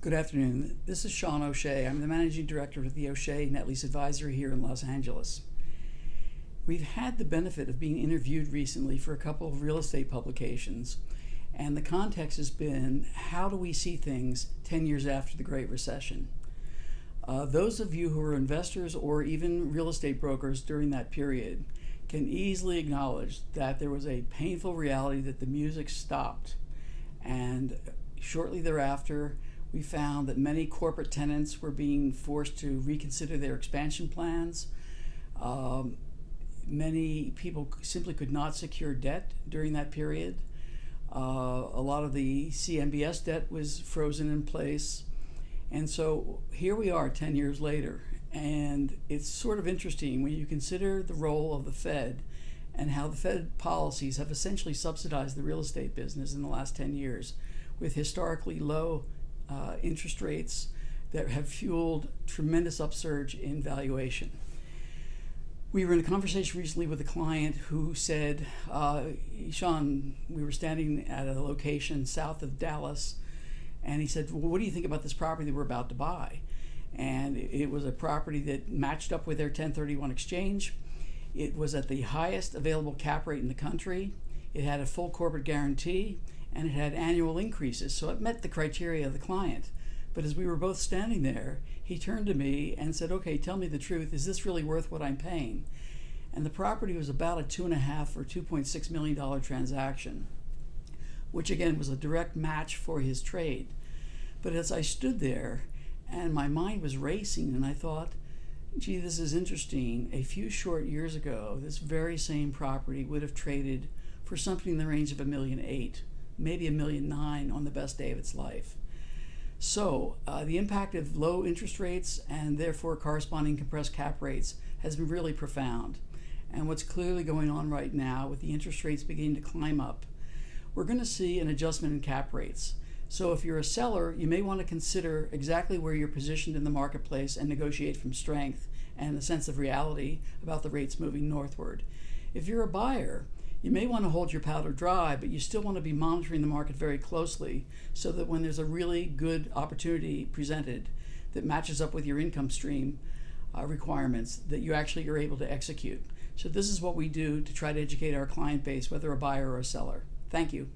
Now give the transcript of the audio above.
Good afternoon. This is Sean O'Shea. I'm the Managing Director of the O'Shea Net Lease Advisory here in Los Angeles. We've had the benefit of being interviewed recently for a couple of real estate publications, and the context has been, how do we see things 10 years after the Great Recession? Those of you who are investors or even real estate brokers during that period can easily acknowledge that there was a painful reality that the music stopped. And shortly thereafter, we found that many corporate tenants were being forced to reconsider their expansion plans. Many people simply could not secure debt during that period. A lot of the CMBS debt was frozen in place. And so here we are 10 years later. And it's sort of interesting when you consider the role of the Fed and how the Fed policies have essentially subsidized the real estate business in the last 10 years with historically low interest rates that have fueled tremendous upsurge in valuation. We were in a conversation recently with a client who said, Sean, we were standing at a location south of Dallas, and he said, well, what do you think about this property that we're about to buy? And it was a property that matched up with their 1031 exchange. It was at the highest available cap rate in the country. It had a full corporate guarantee, and it had annual increases, so it met the criteria of the client. But as we were both standing there, he turned to me and said, okay, tell me the truth, is this really worth what I'm paying? And the property was about a $2.5 or $2.6 million transaction, which again was a direct match for his trade. But as I stood there, and my mind was racing, and I thought, gee, this is interesting. A few short years ago, this very same property would have traded for something in the range of $1.8 million, maybe $1.9 million on the best day of its life. So the impact of low interest rates and therefore corresponding compressed cap rates has been really profound. And what's clearly going on right now with the interest rates beginning to climb up, we're going to see an adjustment in cap rates. So if you're a seller, you may want to consider exactly where you're positioned in the marketplace and negotiate from strength and a sense of reality about the rates moving northward. If you're a buyer, you may want to hold your powder dry, but you still want to be monitoring the market very closely so that when there's a really good opportunity presented that matches up with your income stream requirements, that you actually are able to execute. So this is what we do to try to educate our client base, whether a buyer or a seller. Thank you.